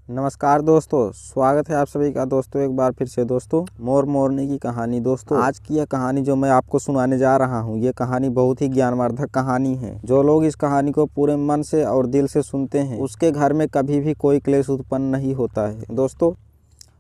नमस्कार दोस्तों, स्वागत है आप सभी का दोस्तों एक बार फिर से दोस्तों मोर मोरनी की कहानी। दोस्तों आज की यह कहानी जो मैं आपको सुनाने जा रहा हूँ, ये कहानी बहुत ही ज्ञानवर्धक कहानी है। जो लोग इस कहानी को पूरे मन से और दिल से सुनते हैं, उसके घर में कभी भी कोई क्लेश उत्पन्न नहीं होता है। दोस्तों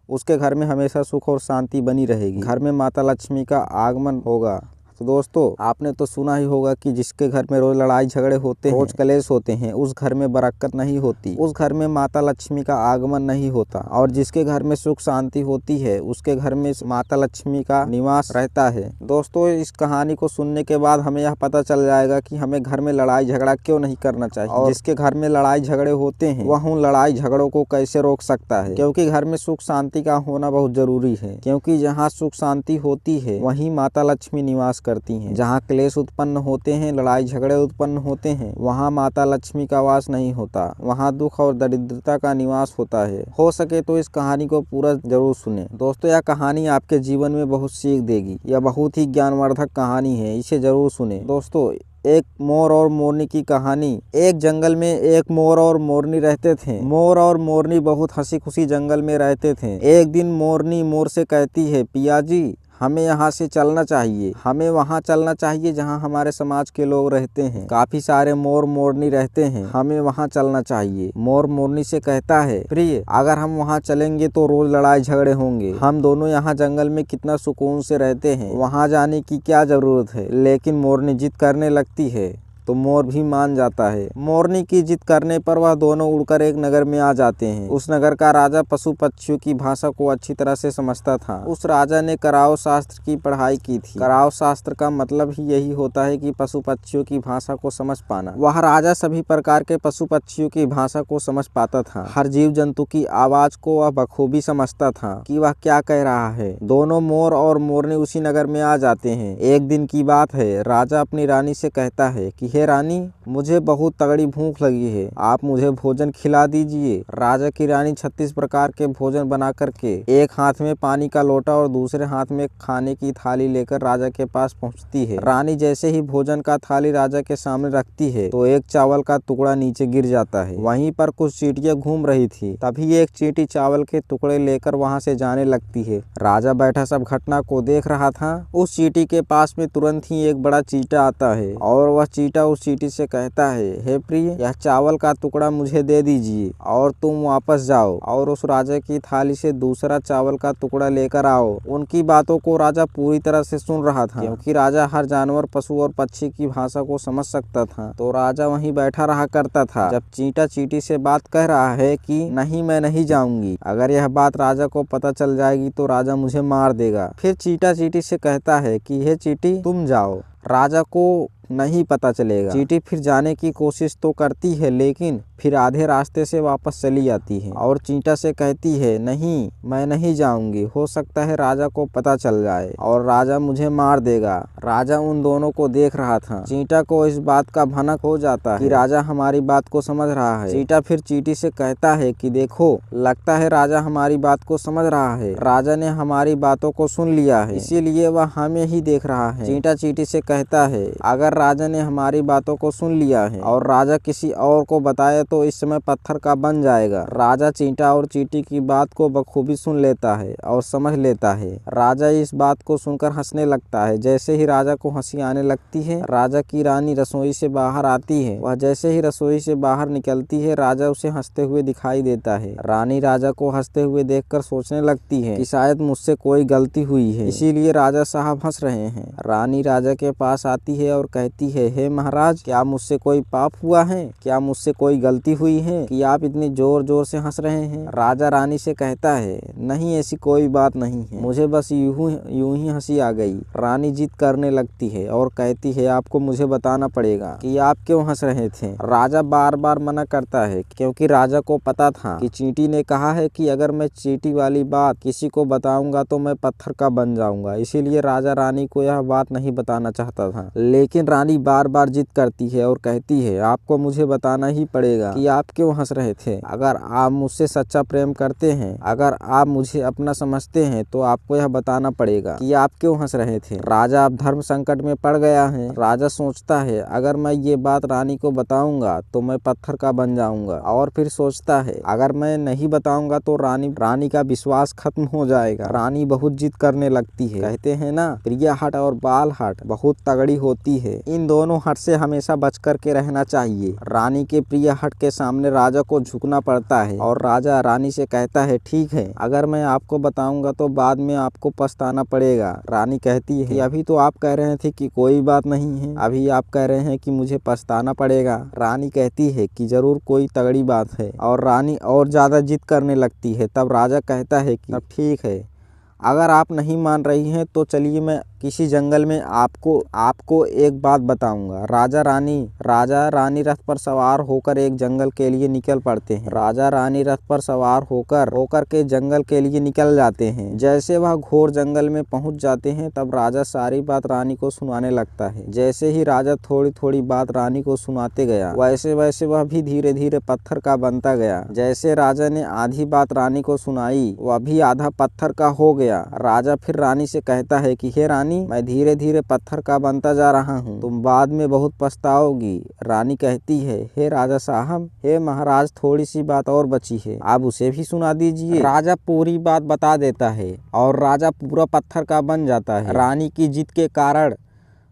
उसके घर में हमेशा सुख और शांति बनी रहेगी। घर में माता लक्ष्मी का आगमन होगा। तो दोस्तों आपने तो सुना ही होगा कि जिसके घर में रोज लड़ाई झगड़े होते हैं, रोज कलेश होते हैं, उस घर में बरकत नहीं होती, उस घर में माता लक्ष्मी का आगमन नहीं होता। और जिसके घर में सुख शांति होती है, उसके घर में माता लक्ष्मी का निवास रहता है। दोस्तों इस कहानी को सुनने के बाद हमें यह पता चल जाएगा कि हमें घर में लड़ाई झगड़ा क्यों नहीं करना चाहिए, और जिसके घर में लड़ाई झगड़े होते हैं वह उन लड़ाई झगड़ों को कैसे रोक सकता है। क्योंकि घर में सुख शांति का होना बहुत जरूरी है, क्योंकि जहाँ सुख शांति होती है वहीं माता लक्ष्मी निवास करती हैं। जहाँ क्लेश उत्पन्न होते हैं, लड़ाई झगड़े उत्पन्न होते हैं, वहाँ माता लक्ष्मी का वास नहीं होता, वहाँ दुख और दरिद्रता का निवास होता है। हो सके तो इस कहानी को पूरा जरूर सुने। दोस्तों यह कहानी आपके जीवन में बहुत सीख देगी। यह बहुत ही ज्ञानवर्धक कहानी है, इसे जरूर सुने। दोस्तों एक मोर और मोरनी की कहानी। एक जंगल में एक मोर और मोरनी रहते थे। मोर और मोरनी बहुत हंसी खुशी जंगल में रहते थे। एक दिन मोरनी मोर से कहती है, पिया जी हमें यहाँ से चलना चाहिए, हमें वहाँ चलना चाहिए जहाँ हमारे समाज के लोग रहते हैं। काफी सारे मोर मोरनी रहते हैं, हमें वहाँ चलना चाहिए। मोर मोरनी से कहता है, प्रिय अगर हम वहाँ चलेंगे तो रोज लड़ाई झगड़े होंगे। हम दोनों यहाँ जंगल में कितना सुकून से रहते हैं, वहाँ जाने की क्या जरूरत है। लेकिन मोरनी जिद करने लगती है तो मोर भी मान जाता है। मोरनी की जिद करने पर वह दोनों उड़कर एक नगर में आ जाते हैं। उस नगर का राजा पशु पक्षियों की भाषा को अच्छी तरह से समझता था। उस राजा ने कराव शास्त्र की पढ़ाई की थी। कराव शास्त्र का मतलब ही यही होता है कि पशु पक्षियों की भाषा को समझ पाना। वह राजा सभी प्रकार के पशु पक्षियों की भाषा को समझ पाता था। हर जीव जंतु की आवाज को वह बखूबी समझता था कि वह क्या कह रहा है। दोनों मोर और मोरनी उसी नगर में आ जाते हैं। एक दिन की बात है, राजा अपनी रानी से कहता है कि हे रानी, मुझे बहुत तगड़ी भूख लगी है, आप मुझे भोजन खिला दीजिए। राजा की रानी 36 प्रकार के भोजन बना करके एक हाथ में पानी का लोटा और दूसरे हाथ में खाने की थाली लेकर राजा के पास पहुंचती है। रानी जैसे ही भोजन का थाली राजा के सामने रखती है तो एक चावल का टुकड़ा नीचे गिर जाता है। वहीं पर कुछ चींटियां घूम रही थी। तभी एक चींटी चावल के टुकड़े लेकर वहां से जाने लगती है। राजा बैठा सब घटना को देख रहा था। उस चींटी के पास में तुरंत ही एक बड़ा चींटा आता है और वह चींटा उस चींटी से कहता है, हे प्रिय यह चावल का टुकड़ा मुझे दे दीजिए और तुम वापस जाओ और उस राजा की थाली से दूसरा चावल का टुकड़ा लेकर आओ। उनकी बातों को राजा पूरी तरह से सुन रहा था, क्योंकि राजा हर जानवर पशु और पक्षी की भाषा को समझ सकता था। तो राजा वहीं बैठा रहा करता था। जब चींटा चींटी से बात कह रहा है कि नहीं मैं नहीं जाऊंगी, अगर यह बात राजा को पता चल जाएगी तो राजा मुझे मार देगा। फिर चींटा चींटी से कहता है कि हे चींटी तुम जाओ, राजा को नहीं पता चलेगा। चींटी फिर जाने की कोशिश तो करती है, लेकिन फिर आधे रास्ते से वापस चली आती है और चींटा से कहती है, नहीं मैं नहीं जाऊंगी, हो सकता है राजा को पता चल जाए और राजा मुझे मार देगा। राजा उन दोनों को देख रहा था। चींटा को इस बात का भनक हो जाता है कि राजा हमारी बात को समझ रहा है। चींटा फिर चींटी से कहता है कि देखो, लगता है राजा हमारी बात को समझ रहा है, राजा ने हमारी बातों को सुन लिया है, इसीलिए वह हमें ही देख रहा है। चींटा चींटी से कहता है, अगर राजा ने हमारी बातों को सुन लिया है और राजा किसी और को बताए तो इस समय पत्थर का बन जाएगा। राजा चींटा और चींटी की बात को बखूबी सुन लेता है और समझ लेता है। राजा इस बात को सुनकर हंसने लगता है। जैसे ही राजा को हंसी आने लगती है, राजा की रानी रसोई से बाहर आती है। वह जैसे ही रसोई से बाहर निकलती है, राजा उसे हंसते हुए दिखाई देता है। रानी राजा को हंसते हुए देखकर सोचने लगती है कि शायद मुझसे कोई गलती हुई है, इसीलिए राजा साहब हंस रहे हैं। रानी राजा के पास आती है और कहती है, हे महाराज, क्या मुझसे कोई पाप हुआ है, क्या मुझसे कोई गलती हुई है कि आप इतनी जोर जोर से हंस रहे हैं। राजा रानी से कहता है, नहीं ऐसी कोई बात नहीं है, मुझे बस यूं ही हंसी आ गई। रानी जिद करने लगती है और कहती है, आपको मुझे बताना पड़ेगा कि आप क्यों हंस रहे थे। राजा बार बार मना करता है, क्योंकि राजा को पता था कि चींटी ने कहा है कि अगर मैं चींटी वाली बात किसी को बताऊंगा तो मैं पत्थर का बन जाऊंगा। इसीलिए राजा रानी को यह बात नहीं बताना चाहता था। लेकिन रानी बार बार जिद करती है और कहती है, आपको मुझे बताना ही पड़ेगा बताइएगा कि आप क्यों हंस रहे थे। अगर आप मुझसे सच्चा प्रेम करते हैं, अगर आप मुझे अपना समझते हैं तो आपको यह बताना पड़ेगा कि आप क्यों हंस रहे थे। राजा अब धर्म संकट में पड़ गया है। राजा सोचता है अगर मैं ये बात रानी को बताऊंगा तो मैं पत्थर का बन जाऊंगा, और फिर सोचता है अगर मैं नहीं बताऊंगा तो रानी का विश्वास खत्म हो जाएगा। रानी बहुत जिद करने लगती है। कहते हैं ना, प्रिय हट और बाल हट बहुत तगड़ी होती है। इन दोनों हट से हमेशा बच कर के रहना चाहिए। रानी के प्रिय हट के सामने राजा को झुकना पड़ता है और राजा रानी से कहता है ठीक है, अगर मैं आपको बताऊंगा तो बाद में आपको पछताना पड़ेगा। रानी कहती है कि अभी तो आप कह रहे थे कि कोई बात नहीं है, अभी आप कह रहे हैं कि मुझे पछताना पड़ेगा। रानी कहती है कि जरूर कोई तगड़ी बात है, और रानी और ज्यादा जिद करने लगती है। तब राजा कहता है कि अब ठीक है, अगर आप नहीं मान रही हैं तो चलिए मैं किसी जंगल में आपको एक बात बताऊंगा। राजा रानी रथ पर सवार होकर एक जंगल के लिए निकल पड़ते हैं। राजा रानी रथ पर सवार होकर के जंगल के लिए निकल जाते हैं। जैसे वह घोर जंगल में पहुंच जाते हैं तब राजा सारी बात रानी को सुनाने लगता है। जैसे ही राजा थोड़ी थोड़ी बात रानी को सुनाते गया, वैसे वैसे वह भी धीरे धीरे पत्थर का बनता गया। जैसे राजा ने आधी बात रानी को सुनाई, वह भी आधा पत्थर का हो गया। राजा फिर रानी से कहता है कि हे रानी, मैं धीरे धीरे पत्थर का बनता जा रहा हूँ, तुम बाद में बहुत पछताओगी। रानी कहती है हे राजा साहब, हे महाराज, थोड़ी सी बात और बची है, आप उसे भी सुना दीजिए। राजा पूरी बात बता देता है और राजा पूरा पत्थर का बन जाता है। रानी की जिद के कारण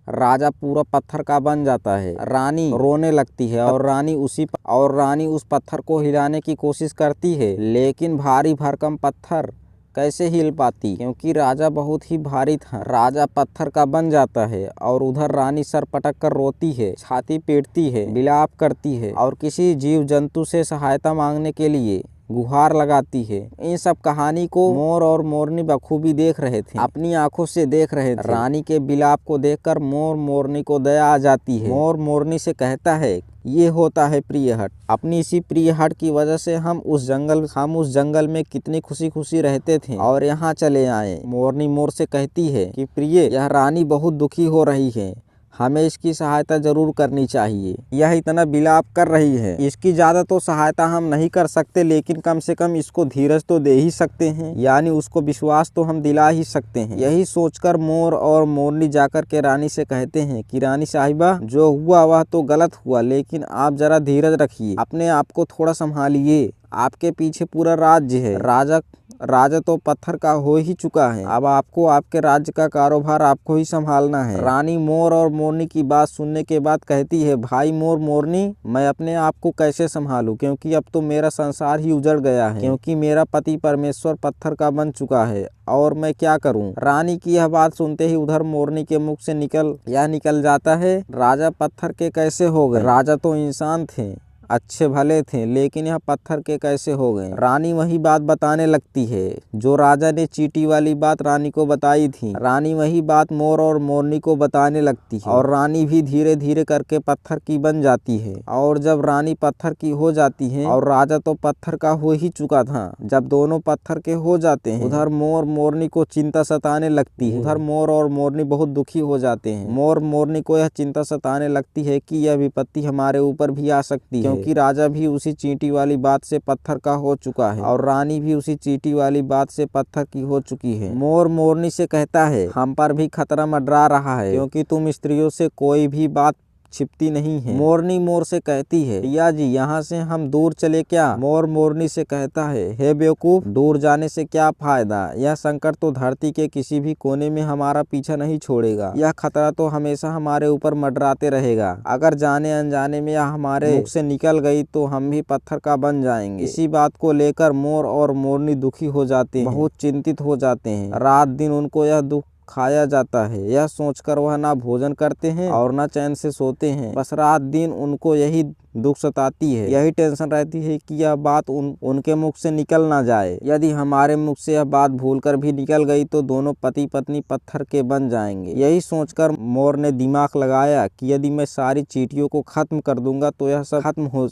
राजा पूरा पत्थर का बन जाता है। रानी रोने लगती है और रानी उस पत्थर को हिलाने की कोशिश करती है, लेकिन भारी भरकम पत्थर कैसे हिल पाती, क्योंकि राजा बहुत ही भारी था। राजा पत्थर का बन जाता है और उधर रानी सर पटक कर रोती है, छाती पीटती है, विलाप करती है और किसी जीव जंतु से सहायता मांगने के लिए गुहार लगाती है। इन सब कहानी को मोर और मोरनी बखूबी देख रहे थे, अपनी आंखों से देख रहे थे। रानी के विलाप को देखकर मोर मोरनी को दया आ जाती है। मोर मोरनी से कहता है ये होता है प्रिय हट। अपनी इसी प्रिय हट की वजह से हम उस जंगल में कितनी खुशी खुशी रहते थे और यहाँ चले आए। मोरनी मोर से कहती है कि प्रिय, यह रानी बहुत दुखी हो रही है, हमें इसकी सहायता जरूर करनी चाहिए। यह इतना विलाप कर रही है, इसकी ज्यादा तो सहायता हम नहीं कर सकते, लेकिन कम से कम इसको धीरज तो दे ही सकते हैं, यानी उसको विश्वास तो हम दिला ही सकते हैं। यही सोचकर मोर और मोरनी जाकर के रानी से कहते हैं कि रानी साहिबा, जो हुआ वह तो गलत हुआ, लेकिन आप जरा धीरज रखिए, अपने आप को थोड़ा संभालिए, आपके पीछे पूरा राज्य है। राजा तो पत्थर का हो ही चुका है, अब आपको आपके राज्य का कारोबार आपको ही संभालना है। रानी मोर और मोरनी की बात सुनने के बाद कहती है, भाई मोर मोरनी, मैं अपने आप को कैसे संभालूं, क्योंकि अब तो मेरा संसार ही उजड़ गया है, क्योंकि मेरा पति परमेश्वर पत्थर का बन चुका है, और मैं क्या करूं। रानी की यह बात सुनते ही उधर मोरनी के मुख से निकल जाता है, राजा पत्थर के कैसे हो गए। राजा तो इंसान थे, अच्छे भले थे, लेकिन यह पत्थर के कैसे हो गए। रानी वही बात बताने लगती है जो राजा ने चींटी वाली बात रानी को बताई थी। रानी वही बात मोर और मोरनी को बताने लगती है और रानी भी धीरे धीरे करके पत्थर की बन जाती है। और जब रानी पत्थर की हो जाती है और राजा तो पत्थर का हो ही चुका था, जब दोनों पत्थर के हो जाते हैं, उधर मोर मोरनी को चिंता सताने लगती है। उधर मोर और मोरनी बहुत दुखी हो जाते हैं। मोर मोरनी को यह चिंता सताने लगती है कि यह विपत्ति हमारे ऊपर भी आ सकती है, क्योंकि राजा भी उसी चींटी वाली बात से पत्थर का हो चुका है और रानी भी उसी चींटी वाली बात से पत्थर की हो चुकी है। मोर मोरनी से कहता है, हम पर भी खतरा मंडरा रहा है, क्योंकि तुम स्त्रियों से कोई भी बात छिपती नहीं है। मोरनी मोर से कहती है, भैया जी, यहाँ से हम दूर चले क्या। मोर मोरनी से कहता है, हे बेवकूफ, दूर जाने से क्या फायदा, यह संकट तो धरती के किसी भी कोने में हमारा पीछा नहीं छोड़ेगा, यह खतरा तो हमेशा हमारे ऊपर मंडराते रहेगा। अगर जाने अनजाने में यह हमारे मुख से निकल गई तो हम भी पत्थर का बन जाएंगे। इसी बात को लेकर मोर और मोरनी दुखी हो जाते हैं, बहुत चिंतित हो जाते हैं। रात दिन उनको यह दुख खाया जाता है। यह सोचकर वह ना भोजन करते हैं और ना चैन से सोते हैं, बस रात दिन उनको यही दुख सताती है, यही टेंशन रहती है कि यह बात उनके मुख से निकल ना जाए। यदि हमारे मुख से यह बात भूलकर भी निकल गई तो दोनों पति पत्नी पत्थर के बन जाएंगे। यही सोचकर मोर ने दिमाग लगाया कि यदि मैं सारी चींटियों को खत्म कर दूंगा तो यह सब खत्म हो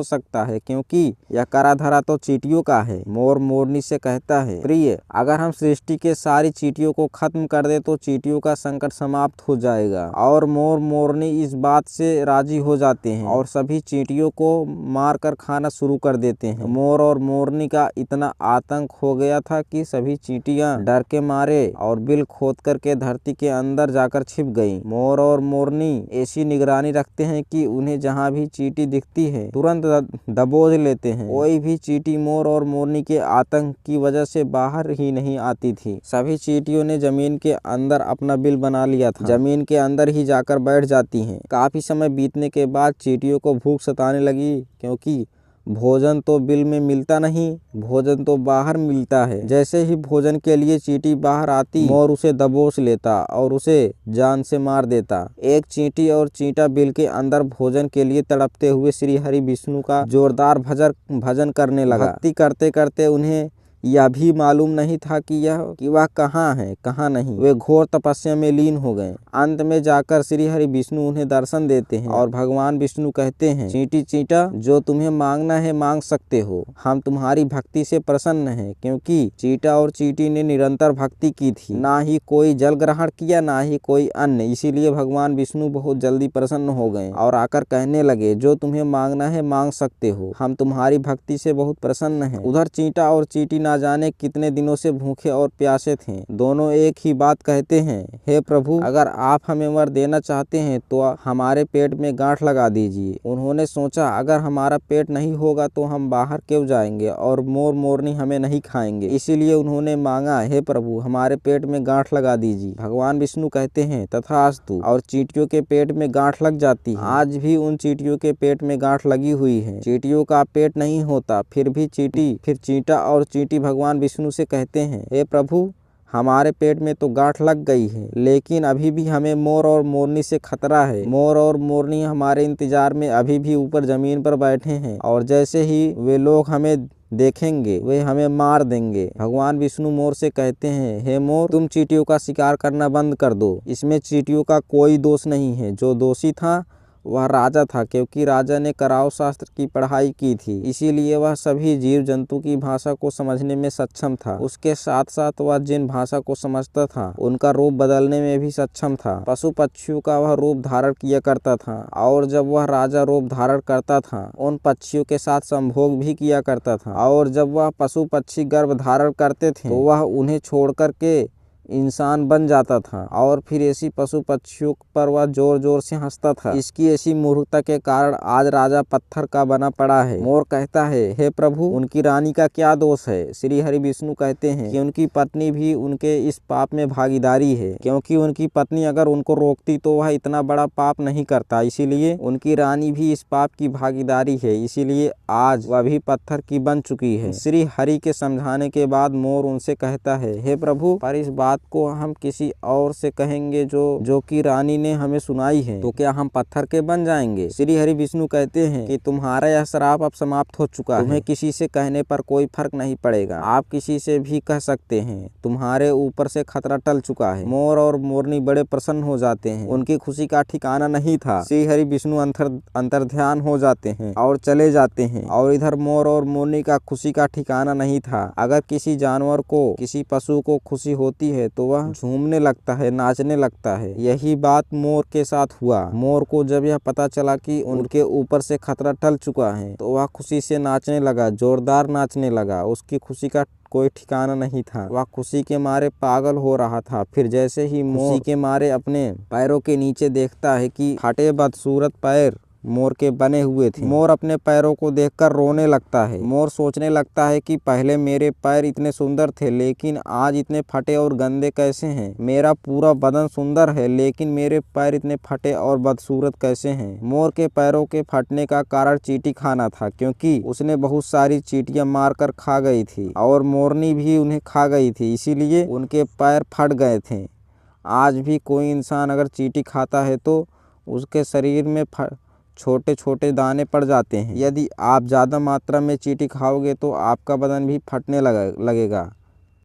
सकता है, क्योंकि यह करा धरा तो चींटियों का है। मोर मोरनी से कहता है, प्रिय, अगर हम सृष्टि के सारी चींटियों को खत्म कर दे तो चींटियों का संकट समाप्त हो जाएगा। और मोर मोरनी इस बात से राजी हो जाते हैं और सभी चींटियों को मार कर खाना शुरू कर देते हैं। मोर और मोरनी का इतना आतंक हो गया था कि सभी चींटियां डर के मारे और बिल खोद करके धरती के अंदर जाकर छिप गईं। मोर और मोरनी ऐसी निगरानी रखते हैं कि उन्हें जहां भी चींटी दिखती है तुरंत दबोच लेते हैं। कोई भी चींटी मोर और मोरनी के आतंक की वजह से बाहर ही नहीं आती थी। सभी चींटियों ने जमीन के अंदर अपना बिल बना लिया था, जमीन के अंदर ही जाकर बैठ जाती हैं। काफी समय बीतने के बाद चींटियों को भूख सताने लगी, क्योंकि भोजन तो बिल में मिलता नहीं, भोजन तो बाहर मिलता है। जैसे ही भोजन के लिए चींटी बाहर आती, मोर उसे दबोच लेता और उसे जान से मार देता। एक चींटी और चींटा बिल के अंदर भोजन के लिए तड़पते हुए श्री हरि विष्णु का जोरदार भजन करने लगा। भक्ति करते करते उन्हें यह भी मालूम नहीं था कि वह कहाँ है कहाँ नहीं। वे घोर तपस्या में लीन हो गए। अंत में जाकर श्री हरि विष्णु उन्हें दर्शन देते हैं और भगवान विष्णु कहते हैं, चींटी चींटा, जो तुम्हें मांगना है मांग सकते हो, हम तुम्हारी भक्ति से प्रसन्न हैं। क्योंकि चींटा और चींटी ने निरंतर भक्ति की थी, ना ही कोई जल ग्रहण किया ना ही कोई अन्न, इसीलिए भगवान विष्णु बहुत जल्दी प्रसन्न हो गए और आकर कहने लगे, जो तुम्हें मांगना है मांग सकते हो, हम तुम्हारी भक्ति से बहुत प्रसन्न हैं। उधर चींटा और चींटी ना जाने कितने दिनों से भूखे और प्यासे थे। दोनों एक ही बात कहते हैं, हे प्रभु, अगर आप हमें वर देना चाहते हैं तो हमारे पेट में गांठ लगा दीजिए। उन्होंने सोचा, अगर हमारा पेट नहीं होगा तो हम बाहर क्यों जाएंगे और मोर मोरनी हमें नहीं खाएंगे। इसीलिए उन्होंने मांगा, हे प्रभु, हमारे पेट में गांठ लगा दीजिए। भगवान विष्णु कहते हैं, तथास्तु, और चींटियों के पेट में गांठ लग जाती है। आज भी उन चींटियों के पेट में गांठ लगी हुई है। चींटियों का पेट नहीं होता, फिर भी चींटा और चींटी भगवान विष्णु से कहते हैं, हे प्रभु, हमारे पेट में तो गांठ लग गई है, लेकिन अभी भी हमें मोर और मोरनी से खतरा है। मोर और मोरनी हमारे इंतजार में अभी भी ऊपर जमीन पर बैठे हैं और जैसे ही वे लोग हमें देखेंगे वे हमें मार देंगे। भगवान विष्णु मोर से कहते हैं, हे मोर, तुम चींटियों का शिकार करना बंद कर दो। इसमें चींटियों का कोई दोष नहीं है। जो दोषी था वह राजा था, क्योंकि राजा ने कराव शास्त्र की पढ़ाई की थी, इसीलिए वह सभी जीव जंतु की भाषा को समझने में सक्षम था। उसके साथ साथ वह जिन भाषा को समझता था उनका रूप बदलने में भी सक्षम था। पशु पक्षियों का वह रूप धारण किया करता था और जब वह राजा रूप धारण करता था उन पक्षियों के साथ संभोग भी किया करता था। और जब वह पशु पक्षी गर्भ धारण करते थे तो वह उन्हें छोड़ करके इंसान बन जाता था और फिर ऐसी पशु पक्षियों पर वह जोर जोर से हंसता था। इसकी ऐसी मूर्खता के कारण आज राजा पत्थर का बना पड़ा है। मोर कहता है, हे प्रभु, उनकी रानी का क्या दोष है। श्री हरि विष्णु कहते हैं कि उनकी पत्नी भी उनके इस पाप में भागीदारी है, क्योंकि उनकी पत्नी अगर उनको रोकती तो वह इतना बड़ा पाप नहीं करता, इसीलिए उनकी रानी भी इस पाप की भागीदारी है, इसीलिए आज वह भी पत्थर की बन चुकी है। श्री हरि के समझाने के बाद मोर उनसे कहता है, हे प्रभु, पर इस बात को हम किसी और से कहेंगे जो कि रानी ने हमें सुनाई है, तो क्या हम पत्थर के बन जाएंगे। श्री हरि विष्णु कहते हैं कि तुम्हारा यह श्राप अब समाप्त हो चुका है। तुम्हें किसी से कहने पर कोई फर्क नहीं पड़ेगा, आप किसी से भी कह सकते हैं, तुम्हारे ऊपर से खतरा टल चुका है। मोर और मोरनी बड़े प्रसन्न हो जाते हैं, उनकी खुशी का ठिकाना नहीं था। श्री हरि विष्णु अंतर्ध्यान हो जाते हैं और चले जाते हैं और इधर मोर और मोरनी का खुशी का ठिकाना नहीं था। अगर किसी जानवर को, किसी पशु को खुशी होती है तो वह झूमने लगता है, नाचने लगता है। यही बात मोर के साथ हुआ। मोर को जब यह पता चला कि उनके ऊपर से खतरा टल चुका है तो वह खुशी से नाचने लगा, जोरदार नाचने लगा। उसकी खुशी का कोई ठिकाना नहीं था, वह खुशी के मारे पागल हो रहा था। फिर जैसे ही मोर खुशी के मारे अपने पैरों के नीचे देखता है कि फटे बदसूरत पैर मोर के बने हुए थे, मोर अपने पैरों को देखकर रोने लगता है। मोर सोचने लगता है कि पहले मेरे पैर इतने सुंदर थे, लेकिन आज इतने फटे और गंदे कैसे हैं। मेरा पूरा बदन सुंदर है, लेकिन मेरे पैर इतने फटे और बदसूरत कैसे हैं। मोर के पैरों के फटने का कारण चींटी खाना था, क्योंकि उसने बहुत सारी चींटियां मारकर खा गई थी और मोरनी भी उन्हें खा गई थी, इसीलिए उनके पैर फट गए थे। आज भी कोई इंसान अगर चींटी खाता है तो उसके शरीर में छोटे छोटे दाने पड़ जाते हैं। यदि आप ज़्यादा मात्रा में चींटी खाओगे तो आपका बदन भी फटने लगेगा।